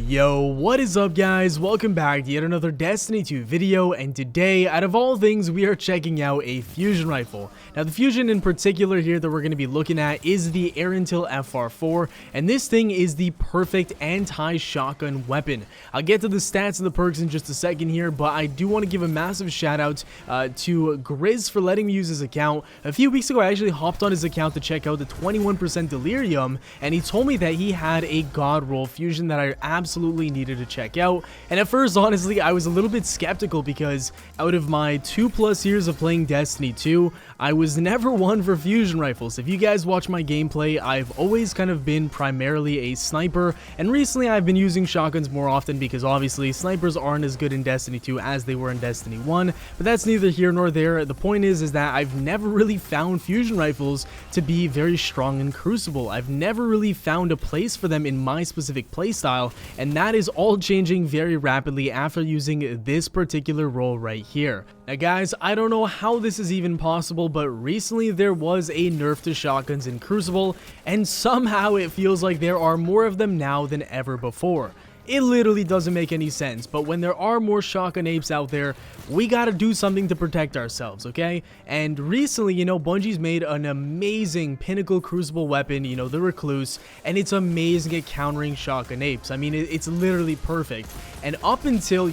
Yo, what is up guys? Welcome back to yet another Destiny 2 video, and today, out of all things, we are checking out a fusion rifle. Now the fusion in particular here that we're going to be looking at is the Erentil FR4, and this thing is the perfect anti-shotgun weapon. I'll get to the stats and the perks in just a second here, but I do want to give a massive shout out to Grizz for letting me use his account. A few weeks ago I actually hopped on his account to check out the 21% delirium, and he told me that he had a god roll fusion that I absolutely needed to check out. And at first, honestly, I was a little bit skeptical because out of my 2+ years of playing Destiny 2, I was never one for fusion rifles. If you guys watch my gameplay, I've always kind of been primarily a sniper, and recently I've been using shotguns more often because obviously snipers aren't as good in Destiny 2 as they were in Destiny 1, but that's neither here nor there. The point is that I've never really found fusion rifles to be very strong in Crucible. I've never really found a place for them in my specific playstyle, and that is all changing very rapidly after using this particular role right here. Now guys, I don't know how this is even possible, but recently there was a nerf to shotguns in Crucible, and somehow it feels like there are more of them now than ever before. It literally doesn't make any sense, but when there are more shotgun apes out there, we gotta do something to protect ourselves, okay? And recently, Bungie's made an amazing pinnacle Crucible weapon, the Recluse, and it's amazing at countering shotgun apes. I mean, it's literally perfect. And up until,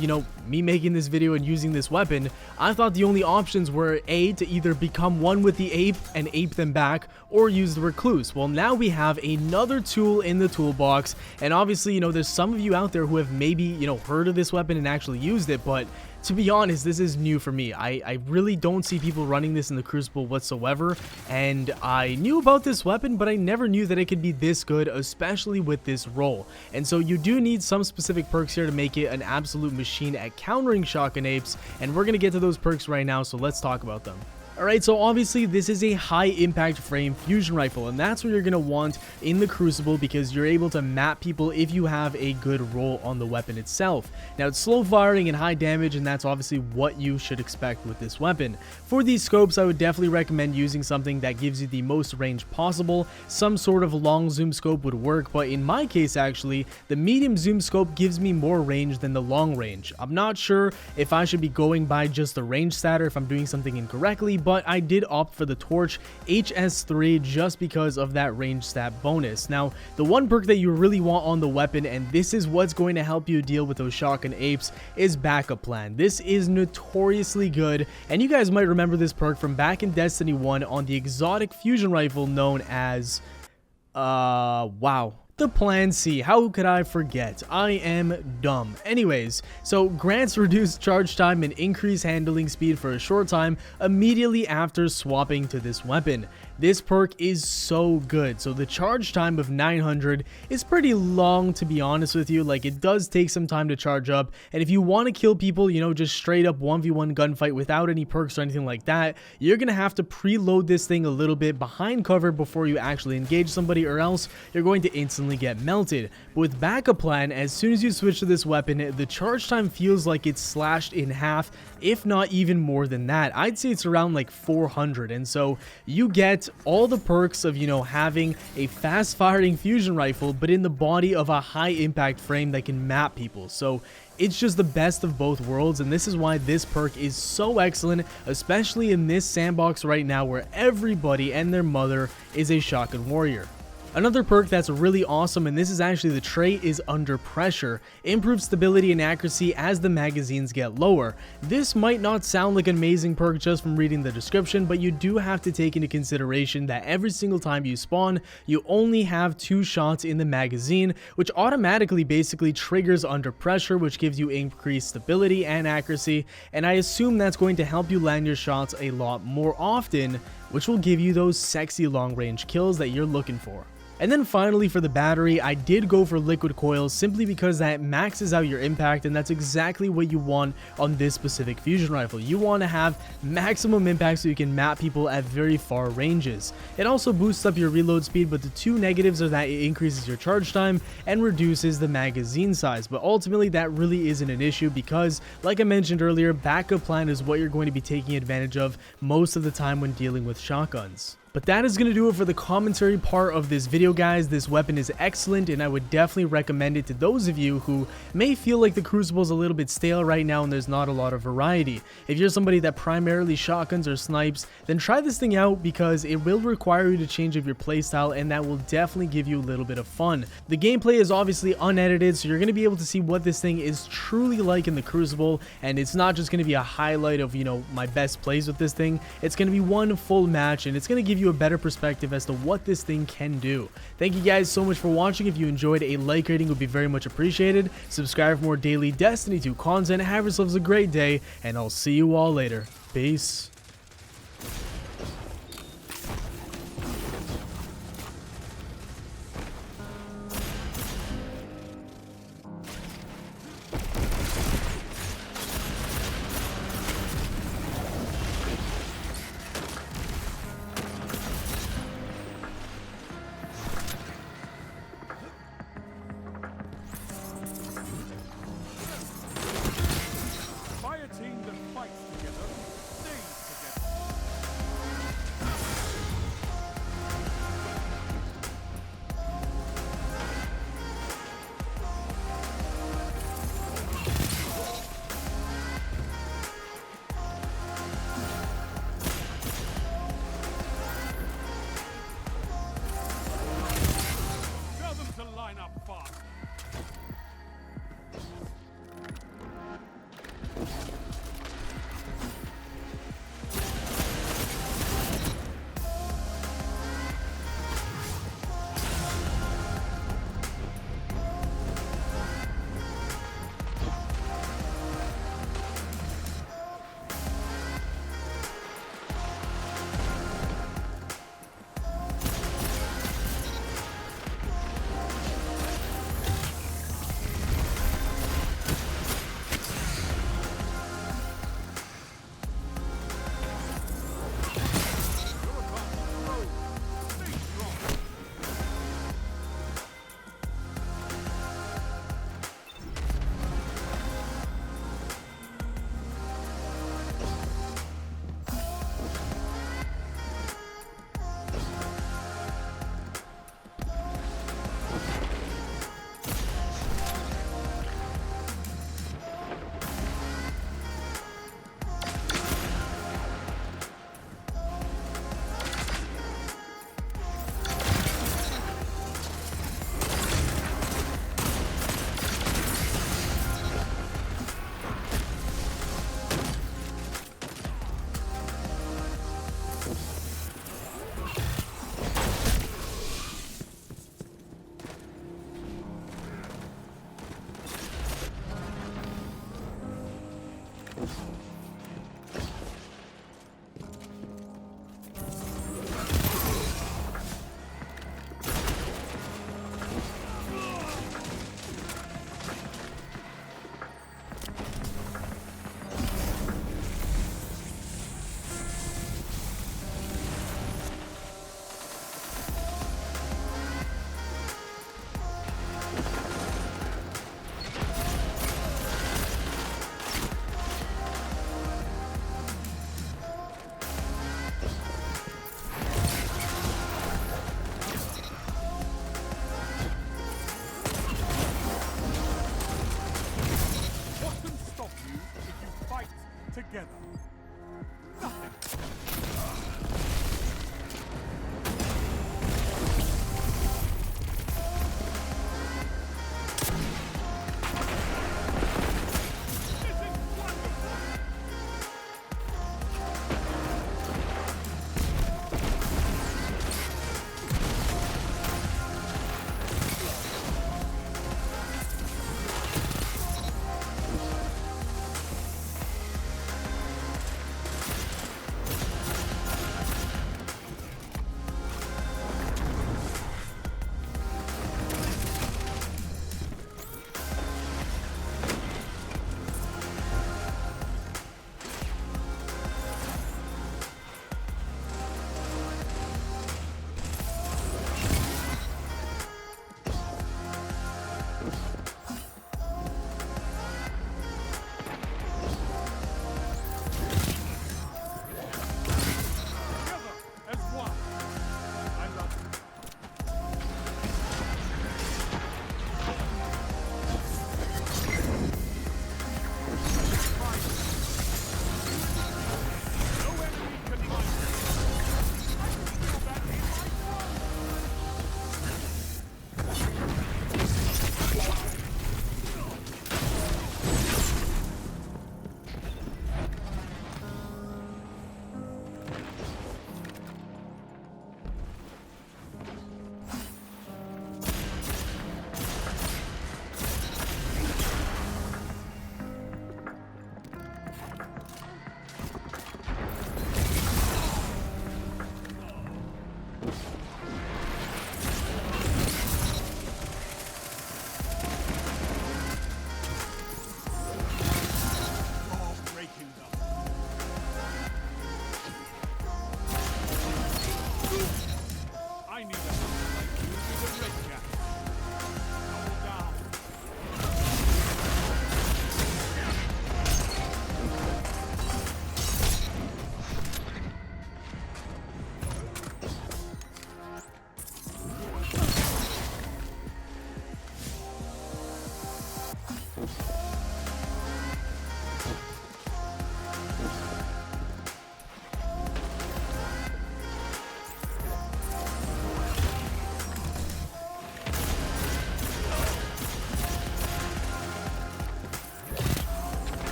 me making this video and using this weapon, I thought the only options were A, to either become one with the ape and ape them back, or use the Recluse. Well, now we have another tool in the toolbox, and obviously, there's some of you out there who have maybe, heard of this weapon and actually used it, but to be honest, this is new for me. I really don't see people running this in the Crucible whatsoever, and I knew about this weapon, but I never knew that it could be this good, especially with this role. And so you do need some specific perks here to make it an absolute machine at countering shotgun apes, and we're going to get to those perks right now, so let's talk about them. Alright, so obviously this is a high impact frame fusion rifle, and that's what you're going to want in the Crucible because you're able to map people if you have a good roll on the weapon itself. Now it's slow firing and high damage, and that's obviously what you should expect with this weapon. For these scopes, I would definitely recommend using something that gives you the most range possible. Some sort of long zoom scope would work, but in my case actually, the medium zoom scope gives me more range than the long range. I'm not sure if I should be going by just the range stat or if I'm doing something incorrectly, but I did opt for the Torch HS3 just because of that range stat bonus. Now, the one perk that you really want on the weapon, and this is what's going to help you deal with those shotgun apes, is Backup Plan. This is notoriously good, and you guys might remember this perk from back in Destiny 1 on the exotic fusion rifle known as, the Plan C. How could I forget? I am dumb. Anyways, so grants reduced charge time and increased handling speed for a short time immediately after swapping to this weapon. This perk is so good. So the charge time of 900 is pretty long, to be honest with you. Like, it does take some time to charge up, and if you want to kill people, just straight up 1v1 gunfight without any perks or anything like that, you're gonna have to preload this thing a little bit behind cover before you actually engage somebody, or else you're going to instantly get melted. But with Backup Plan, as soon as you switch to this weapon, the charge time feels like it's slashed in half, if not even more than that. I'd say it's around like 400, and so you get all the perks of, having a fast firing fusion rifle, but in the body of a high impact frame that can map people. So it's just the best of both worlds, and this is why this perk is so excellent, especially in this sandbox right now where everybody and their mother is a shotgun warrior. Another perk that's really awesome, and this is actually the trait, is Under Pressure. Improves stability and accuracy as the magazines get lower. This might not sound like an amazing perk just from reading the description, but you do have to take into consideration that every single time you spawn, you only have 2 shots in the magazine, which automatically basically triggers Under Pressure, which gives you increased stability and accuracy, and I assume that's going to help you land your shots a lot more often, which will give you those sexy long range kills that you're looking for. And then finally for the battery, I did go for liquid coils simply because that maxes out your impact, and that's exactly what you want on this specific fusion rifle. You want to have maximum impact so you can map people at very far ranges. It also boosts up your reload speed, but the two negatives are that it increases your charge time and reduces the magazine size. But ultimately that really isn't an issue because, like I mentioned earlier, backup plan is what you're going to be taking advantage of most of the time when dealing with shotguns. But that is going to do it for the commentary part of this video, guys. This weapon is excellent, and I would definitely recommend it to those of you who may feel like the Crucible is a little bit stale right now and there's not a lot of variety. If you're somebody that primarily shotguns or snipes, then try this thing out because it will require you to change up your playstyle, and that will definitely give you a little bit of fun. The gameplay is obviously unedited, so you're going to be able to see what this thing is truly like in the Crucible, and it's not just going to be a highlight of, my best plays with this thing. It's going to be one full match, and it's going to give you a better perspective as to what this thing can do. Thank you guys so much for watching. If you enjoyed, a like rating would be very much appreciated. Subscribe for more daily Destiny 2 content. Have yourselves a great day, and I'll see you all later. Peace. Fire team that fights together stays together.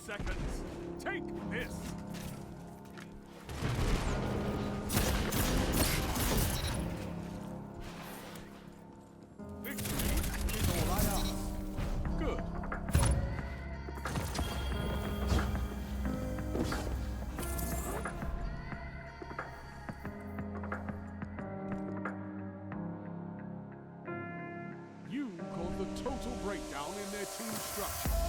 seconds. Take this. Victory is all I ask. Good. You caused the total breakdown in their team structure.